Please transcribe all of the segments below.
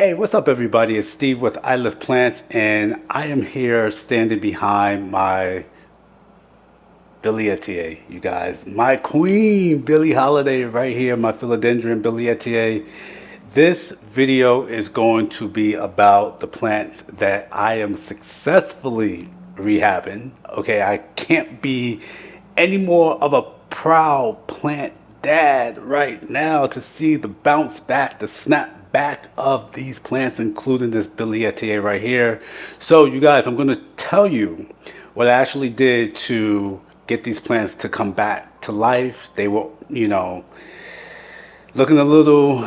Hey, what's up, everybody? It's Steve with I Live Plants, and I am here standing behind my Billietiae, you guys. My queen, Billie Holiday, right here, my Philodendron Billietiae. This video is going to be about the plants that I am successfully rehabbing. Okay, I can't be any more of a proud plant dad right now to see the bounce back, the snap back of these plants, including this Billietiae right here. So, you guys, I'm going to tell you what I actually did to get these plants to come back to life. They were, looking a little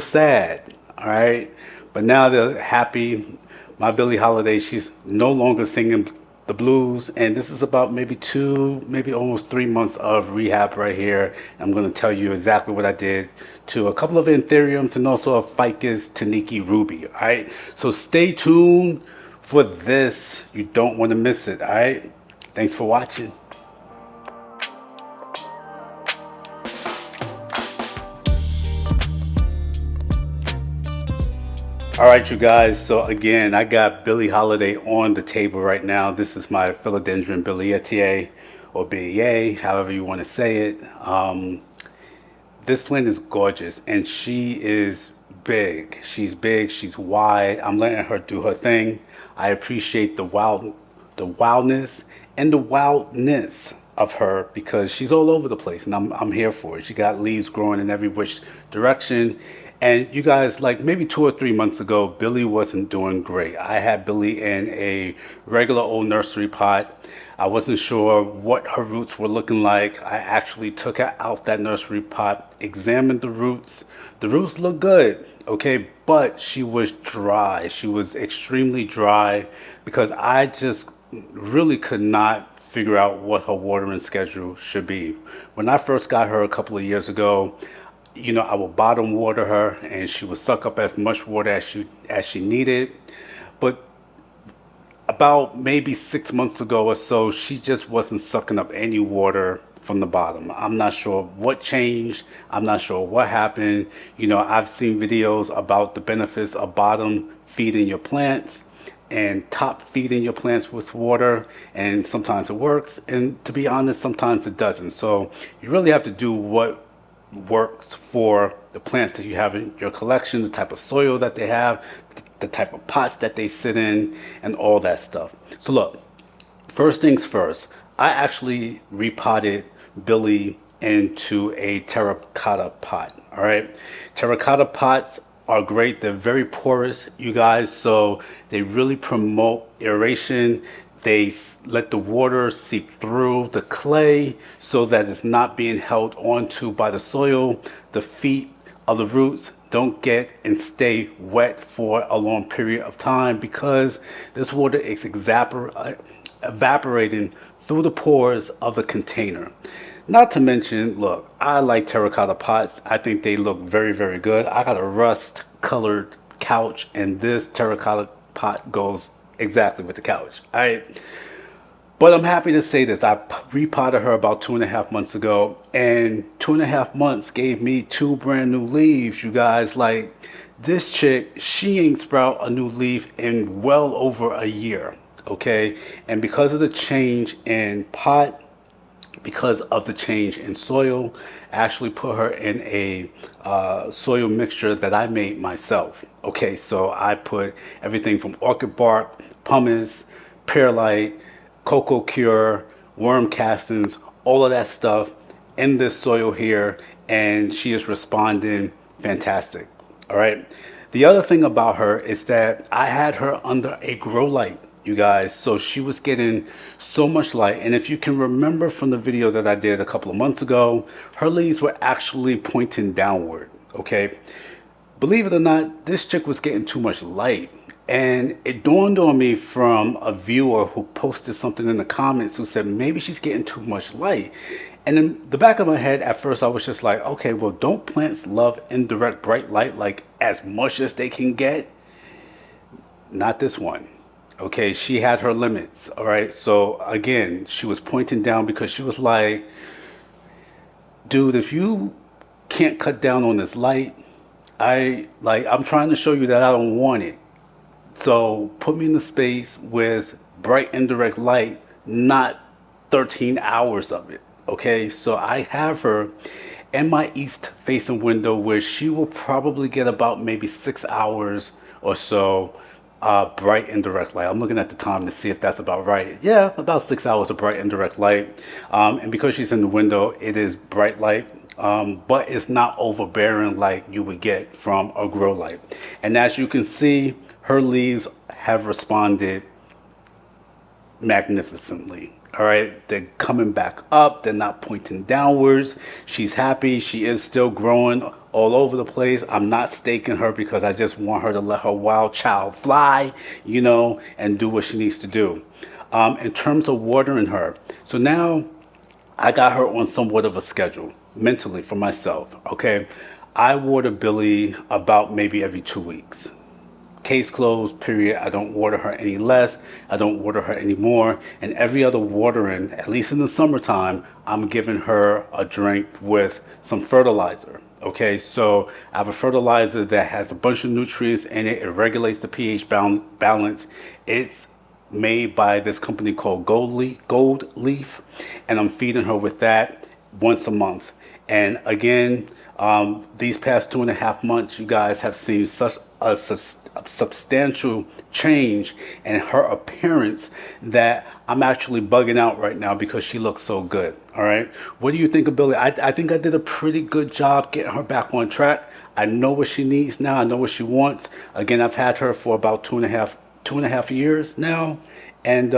sad, all right? But now they're happy. My Billie Holiday, she's no longer singing the blues, and this is about maybe 2, maybe almost 3 months of rehab right here. I'm going to tell you exactly what I did to a couple of Anthuriums and also a Ficus Tineke Ruby, all right? So stay tuned for this. You don't want to miss it, all right? Thanks for watching. All right, you guys. So again, I got Billie Holiday on the table right now. This is my Philodendron Billietiae, or Billietiae, however you want to say it. This plant is gorgeous, and she is big. She's big. She's wide. I'm letting her do her thing. I appreciate the wildness and the wildness of her because she's all over the place, and I'm here for it. She got leaves growing in every which direction. And you guys, like maybe 2 or 3 months ago, Billy wasn't doing great. I had Billy in a regular old nursery pot. I wasn't sure what her roots were looking like. I actually took her out that nursery pot, examined the roots. The roots look good, okay, but she was dry. She was extremely dry because I just really could not figure out what her watering schedule should be. When I first got her a couple of years ago, I would bottom water her and she would suck up as much water as she needed. But about maybe 6 months ago or so, she just wasn't sucking up any water from the bottom. I'm not sure what changed. I'm not sure what happened. I've seen videos about the benefits of bottom feeding your plants and top feeding your plants with water, and sometimes it works, and to be honest, sometimes it doesn't. So you really have to do what works for the plants that you have in your collection, the type of soil that they have, the type of pots that they sit in, and all that stuff. So look, first things first, I actually repotted Billy into a terracotta pot. All right, terracotta pots are great. They're very porous, you guys, so they really promote aeration. They let the water seep through the clay so that it's not being held onto by the soil. The feet of the roots don't get and stay wet for a long period of time because this water is evaporating through the pores of the container. Not to mention, look, I like terracotta pots. I think they look very, very good. I got a rust colored couch, and this terracotta pot goes exactly with the couch. All right. But I'm happy to say this. I repotted her about 2.5 months ago, and 2.5 months gave me 2 brand new leaves, you guys. Like, this chick, she ain't sprout a new leaf in well over a year, okay? And because of the change in pot, because of the change in soil, I actually put her in a soil mixture that I made myself. Okay, so I put everything from orchid bark, pumice, perlite, cocoa cure, worm castings, all of that stuff in this soil here, and she is responding fantastic. All right. The other thing about her is that I had her under a grow light, you guys, so she was getting so much light. And if you can remember from the video that I did a couple of months ago, her leaves were actually pointing downward. Okay, believe it or not, this chick was getting too much light. And it dawned on me from a viewer who posted something in the comments who said maybe she's getting too much light. And in the back of my head, at first, I was just like, okay, well, don't plants love indirect bright light like as much as they can get? Not this one. Okay, she had her limits. All right, so again, she was pointing down because she was like, dude, if you can't cut down on this light, I'm trying to show you that I don't want it. So put me in the space with bright indirect light, not 13 hours of it. Okay, so I have her in my east facing window where she will probably get about maybe 6 hours or so bright indirect light. I'm looking at the time to see if that's about right. Yeah, about 6 hours of bright indirect light. And because she's in the window, it is bright light. But it's not overbearing like you would get from a grow light. And as you can see, her leaves have responded magnificently. All right, they're coming back up, they're not pointing downwards. She's happy, she is still growing all over the place. I'm not staking her because I just want her to let her wild child fly, and do what she needs to do. In terms of watering her, so now I got her on somewhat of a schedule mentally for myself. Okay, I water Billy about maybe every 2 weeks. Case closed, period. I don't water her any less. I don't water her anymore. And every other watering, at least in the summertime, I'm giving her a drink with some fertilizer. Okay, so I have a fertilizer that has a bunch of nutrients in it. It regulates the pH balance. It's made by this company called Gold Leaf, and I'm feeding her with that once a month. And again, these past 2.5 months, you guys have seen such a substantial change in her appearance that I'm actually bugging out right now because she looks so good. All right. What do you think of Billy? I think I did a pretty good job getting her back on track. I know what she needs now. I know what she wants. Again, I've had her for about 2.5 years now, and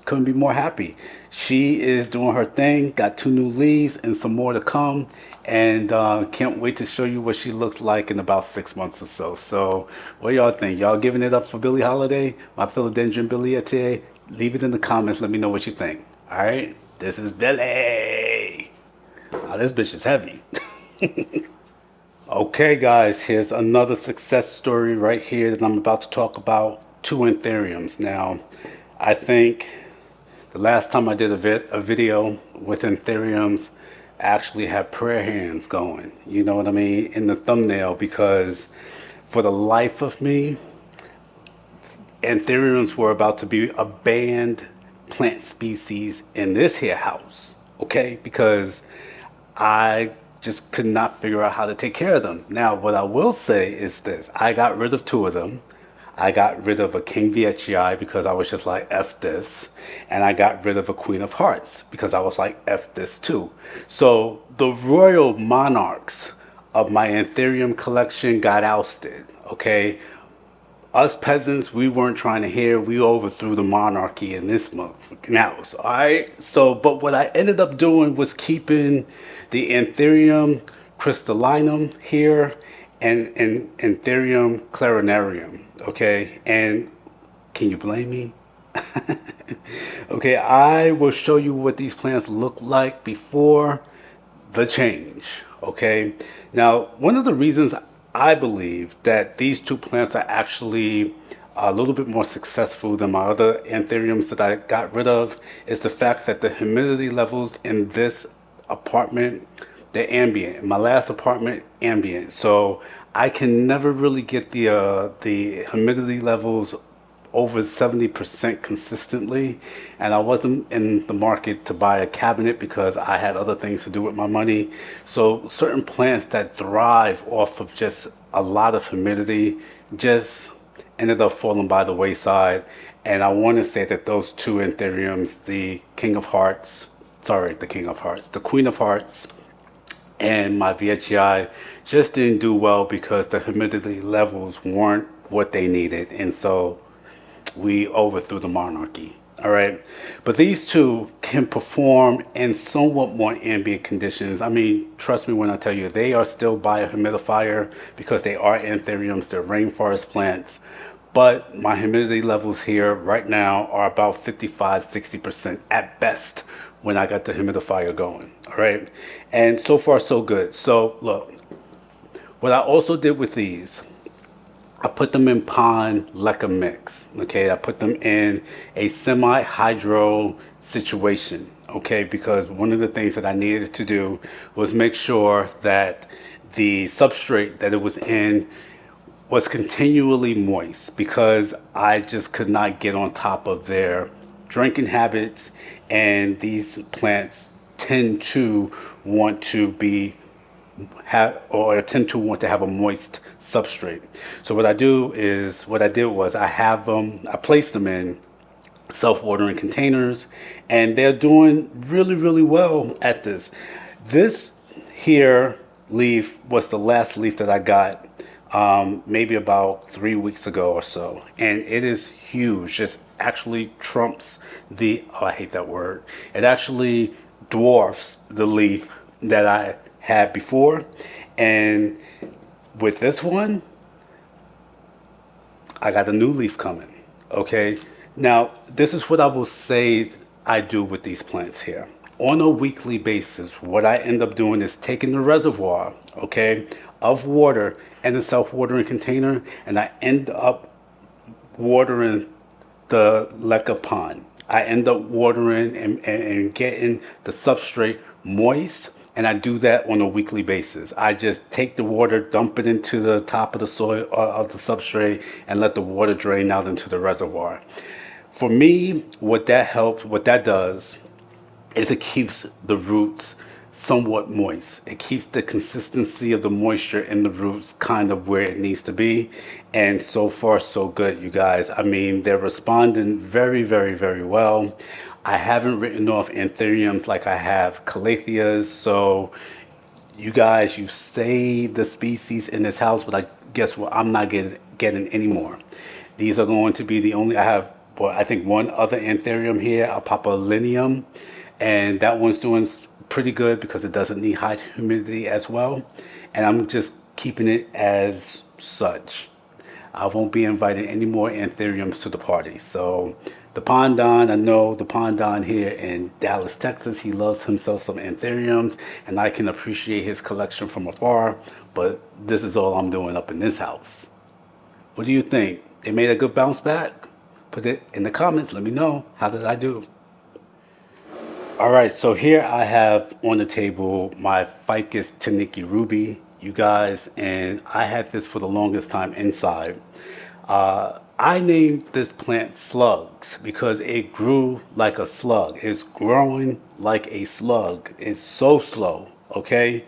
couldn't be more happy. She is doing her thing, got 2 new leaves and some more to come, and can't wait to show you what she looks like in about 6 months or so. So what y'all think? Y'all giving it up for Billie Holiday, my Philodendron Billietiae? Leave it in the comments. Let me know what you think. All right, this is Billy. Oh, this bitch is heavy. Okay, guys, here's another success story right here that I'm about to talk about. Two Anthuriums. Now, I think the last time I did a video with Anthuriums, I actually had prayer hands going, you know what I mean, in the thumbnail, because for the life of me, Anthuriums were about to be a banned plant species in this here house, okay? Because I just could not figure out how to take care of them. Now, what I will say is this. I got rid of two of them. I got rid of a King Vietchii because I was just like, F this. And I got rid of a Queen of Hearts because I was like, F this too. So the royal monarchs of my Anthurium collection got ousted, okay? Us peasants, we weren't trying to hear. We overthrew the monarchy in this motherfucking house. All right. So, but what I ended up doing was keeping the Anthurium Crystallinum here and Anthurium Clarinervium. Okay. And can you blame me? Okay. I will show you what these plants look like before the change. Okay. Now, one of the reasons I believe that these two plants are actually a little bit more successful than my other anthuriums that I got rid of is the fact that the humidity levels in this apartment, they're ambient. In my last apartment, ambient. So I can never really get the humidity levels over 70% consistently, and I wasn't in the market to buy a cabinet because I had other things to do with my money. So certain plants that thrive off of just a lot of humidity just ended up falling by the wayside. And I want to say that those two anthuriums, the the Queen of Hearts and my VHI, just didn't do well because the humidity levels weren't what they needed, and so we overthrew the monarchy. All right. But these two can perform in somewhat more ambient conditions. I mean, trust me when I tell you, they are still biohumidifier because they are anthuriums, they're rainforest plants. But my humidity levels here right now are about 55, 60% at best when I got the humidifier going. All right. And so far, so good. So, look, what I also did with these, I put them in pond leca mix. Okay, I put them in a semi-hydro situation. Okay, because one of the things that I needed to do was make sure that the substrate that it was in was continually moist because I just could not get on top of their drinking habits, and these plants tend to want to be have or tend to want to have a moist substrate. So what I did was I placed them in self-watering containers, and they're doing really, really well at this. This here leaf was the last leaf that I got maybe about 3 weeks ago or so, and it is huge. It actually trumps the, oh, I hate that word. It actually dwarfs the leaf that I had before. And with this one, I got a new leaf coming. Okay. Now, this is what I will say I do with these plants here. On a weekly basis, what I end up doing is taking the reservoir, okay, of water in a self-watering container, and I end up watering the leca pond. I end up watering and getting the substrate moist, and I do that on a weekly basis. I just take the water, dump it into the top of the soil of the substrate, and let the water drain out into the reservoir. For me, what that does is it keeps the roots somewhat moist. It keeps the consistency of the moisture in the roots kind of where it needs to be. And so far, so good, you guys. I mean, they're responding very, very, very well. I haven't written off anthuriums like I have calatheas. So you guys, you saved the species in this house, but I guess what? I'm not getting any more. These are going to be the only, I have, well, I think one other anthurium here, a papalinium, and that one's doing pretty good because it doesn't need high humidity as well. And I'm just keeping it as such. I won't be inviting any more anthuriums to the party. So the Pondon, I know the Pondon here in Dallas, Texas, he loves himself some anthuriums, and I can appreciate his collection from afar, but this is all I'm doing up in this house. What do you think? They made a good bounce back? Put it in the comments. Let me know. How did I do? All right, so here I have on the table my Ficus Tineke Ruby, you guys, and I had this for the longest time inside. I named this plant Slugs because it grew like a slug. It's growing like a slug. It's so slow, okay?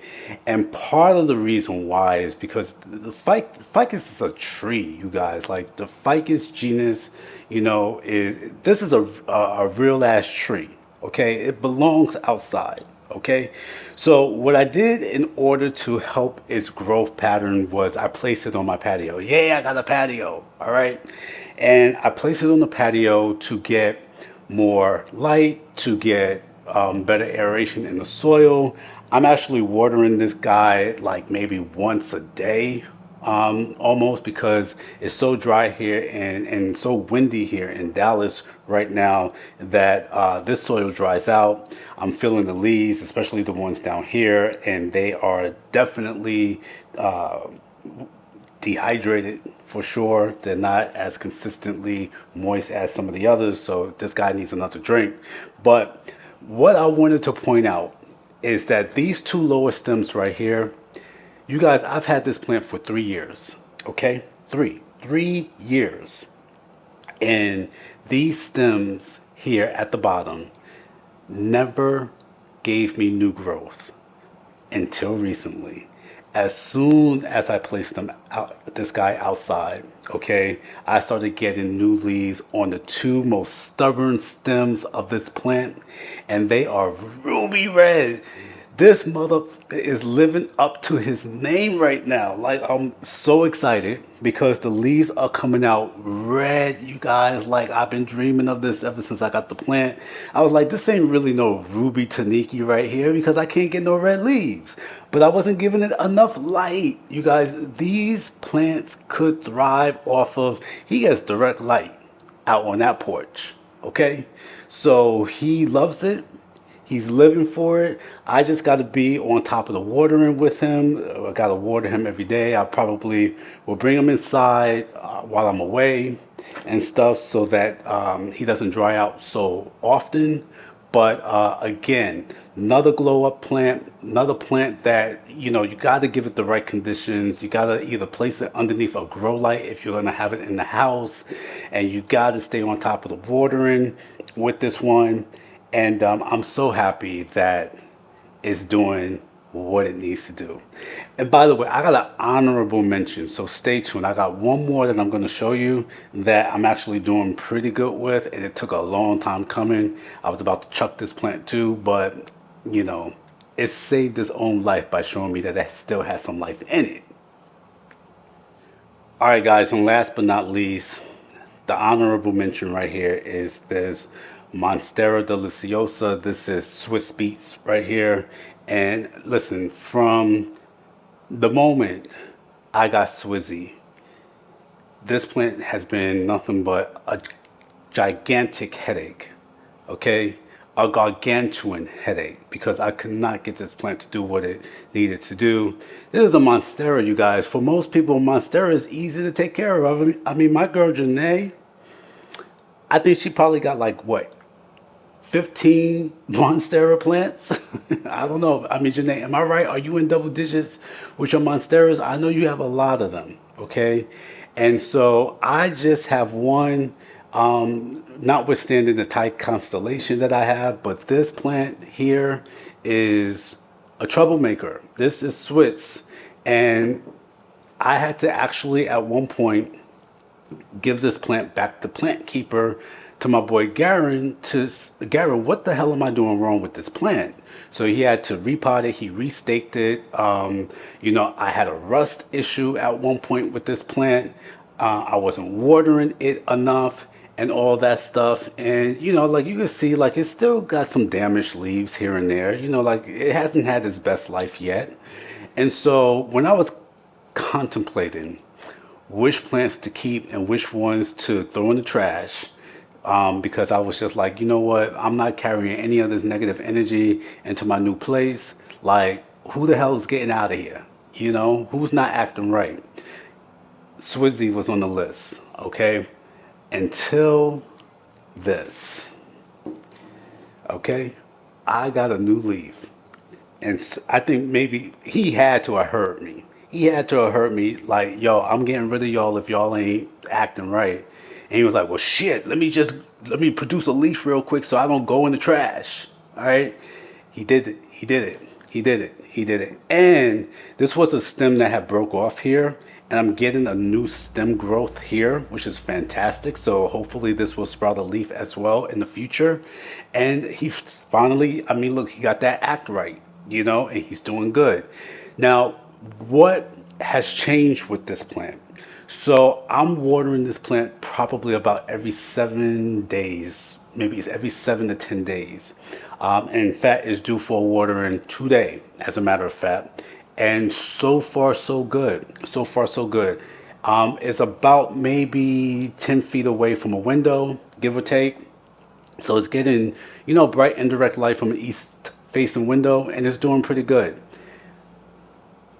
And part of the reason why is because ficus is a tree, you guys. Like the ficus genus, is this is a real ass tree. Okay, it belongs outside. Okay, so what I did in order to help its growth pattern was I placed it on my patio. Yeah, I got a patio. All right, and I placed it on the patio to get more light, to get better aeration in the soil. I'm actually watering this guy like maybe once a day, almost, because it's so dry here and so windy here in Dallas right now that this soil dries out. I'm feeling the leaves, especially the ones down here, and they are definitely dehydrated for sure. They're not as consistently moist as some of the others, so this guy needs another drink. But what I wanted to point out is that these two lower stems right here, you guys, I've had this plant for 3 years. Okay, three years. And these stems here at the bottom never gave me new growth until recently. As soon as I placed them out, this guy outside, okay, I started getting new leaves on the two most stubborn stems of this plant, and they are ruby red. This mother is living up to his name right now. Like, I'm so excited because the leaves are coming out red, you guys. Like, I've been dreaming of this ever since I got the plant. I was like, this ain't really no ruby taniki right here because I can't get no red leaves. But I wasn't giving it enough light. You guys, these plants could thrive off of, he gets direct light out on that porch. Okay? So he loves it. He's living for it. I just got to be on top of the watering with him. I got to water him every day. I probably will bring him inside while I'm away and stuff so that he doesn't dry out so often. But again, another glow up plant, another plant that, you know, you got to give it the right conditions. You got to either place it underneath a grow light if you're going to have it in the house, and you got to stay on top of the watering with this one. And I'm so happy that it's doing what it needs to do. And by the way, I got an honorable mention, so stay tuned. I got one more that I'm going to show you that I'm actually doing pretty good with, and it took a long time coming. I was about to chuck this plant too, but you know, it saved its own life by showing me that it still has some life in it. All right, guys, and last but not least, the honorable mention right here is this Monstera Deliciosa. This is Swiss Beats right here. And listen, from the moment I got Swizzy, this plant has been nothing but a gigantic headache, okay? A gargantuan headache because I could not get this plant to do what it needed to do. This is a Monstera, you guys. For most people, Monstera is easy to take care of. I mean, my girl Janae, I think she probably got like what, 15 Monstera plants? I don't know. I mean, Janae, am I right? Are you in double digits with your Monsteras? I know you have a lot of them, okay? And so I just have one, notwithstanding the tight constellation that I have, but this plant here is a troublemaker. This is Swiss. And I had to actually, at one point, give this plant back to plant keeper to my boy Garen to Garen, what the hell am I doing wrong with this plant? So he had to repot it, he restaked it. You know, I had a rust issue at one point with this plant. I wasn't watering it enough and all that stuff. And you know, like you can see, like it's still got some damaged leaves here and there. You know, like it hasn't had its best life yet. And so when I was contemplating which plants to keep and which ones to throw in the trash, because I was just like, you know what, I'm not carrying any of this negative energy into my new place. Like, who the hell is getting out of here? You know, who's not acting right? Swizzy was on the list, okay? Until this, okay? I got a new leaf. And I think maybe he had to have heard me. He had to have heard me like, yo, I'm getting rid of y'all if y'all ain't acting right. And he was like, well, shit, let me produce a leaf real quick so I don't go in the trash. All right. He did it. He did it. He did it. He did it. And this was a stem that had broke off here. And I'm getting a new stem growth here, which is fantastic. So hopefully this will sprout a leaf as well in the future. And he finally, I mean, look, he got that act right, you know, and he's doing good. Now, what has changed with this plant? So I'm watering this plant probably about every 7 days. Maybe it's every 7 to 10 days. And in fact, it's due for watering today, as a matter of fact. And so far, so good. So far, so good. It's about maybe 10 feet away from a window, give or take. So it's getting, you know, bright indirect light from an east facing window, and it's doing pretty good.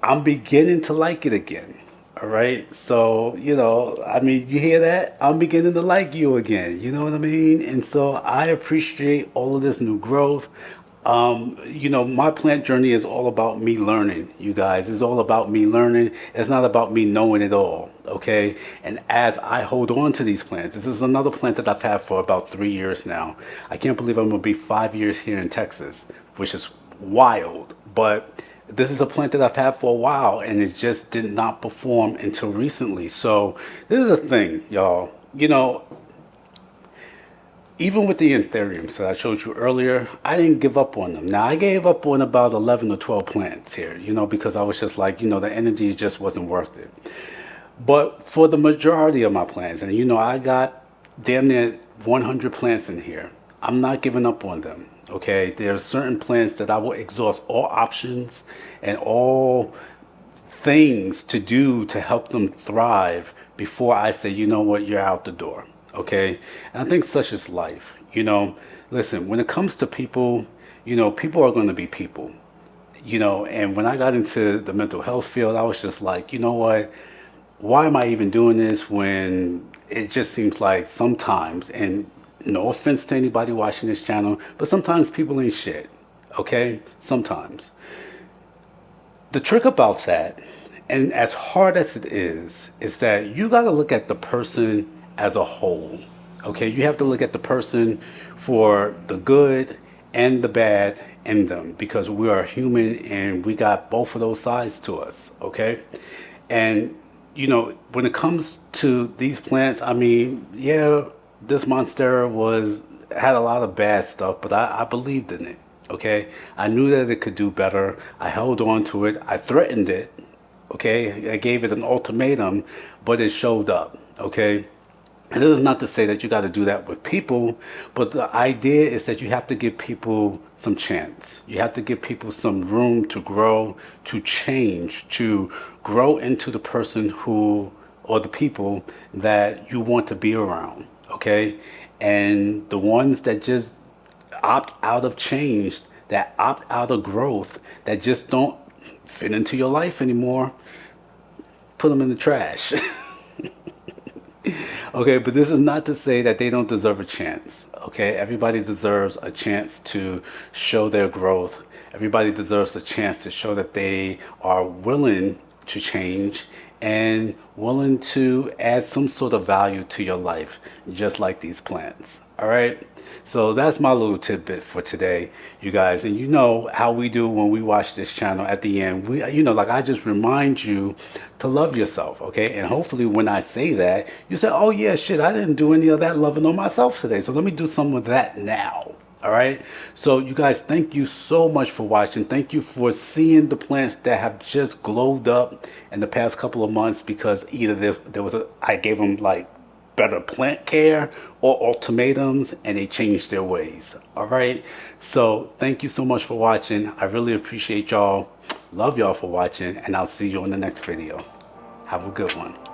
I'm beginning to like it again. All right. So, you know, I mean, you hear that? I'm beginning to like you again. You know what I mean? And so I appreciate all of this new growth. You know, my plant journey is all about me learning, you guys. It's all about me learning. It's not about me knowing it all. Okay. And as I hold on to these plants, this is another plant that I've had for about 3 years now. I can't believe I'm going to be 5 years here in Texas, which is wild. But this is a plant that I've had for a while and it just did not perform until recently. So this is the thing, y'all. You know, even with the Anthuriums that I showed you earlier, I didn't give up on them. Now, I gave up on about 11 or 12 plants here, you know, because I was just like, you know, the energy just wasn't worth it. But for the majority of my plants, and you know, I got damn near 100 plants in here, I'm not giving up on them. Okay, there are certain plants that I will exhaust all options and all things to do to help them thrive before I say, you know what, you're out the door. Okay, and I think such is life. You know, listen, when it comes to people, you know, people are going to be people. You know, and when I got into the mental health field, I was just like, you know what, why am I even doing this when it just seems like sometimes, and No offense to anybody watching this channel, but sometimes people ain't shit. Okay? Sometimes. The trick about that, and as hard as it is that you got to look at the person as a whole. Okay? You have to look at the person for the good and the bad in them, because we are human and we got both of those sides to us. Okay? And when it comes to these plants, I mean, yeah, this Monstera was had a lot of bad stuff, but I believed in it. Okay, I knew that it could do better. I held on to it. I threatened it. Okay, I gave it an ultimatum, but it showed up. Okay, and this is not to say that you got to do that with people, but the idea is that you have to give people some chance. You have to give people some room to grow, to change, to grow into the person who, or the people that you want to be around. Okay? And the ones that just opt out of change, that opt out of growth, that just don't fit into your life anymore, put them in the trash. Okay, but this is not to say that they don't deserve a chance. Okay, everybody deserves a chance to show their growth. Everybody deserves a chance to show that they are willing to change and willing to add some sort of value to your life, just like these plants. All right. So that's my little tidbit for today, you guys. And you know how we do when we watch this channel at the end. Like I just remind you to love yourself, okay? And hopefully when I say that, you say, oh yeah, shit, I didn't do any of that loving on myself today. So let me do some of that now. All right. So you guys, thank you so much for watching. Thank you for seeing the plants that have just glowed up in the past couple of months, because either there was I gave them like better plant care or ultimatums and they changed their ways. All right. So thank you so much for watching. I really appreciate y'all. Love y'all for watching, and I'll see you in the next video. Have a good one.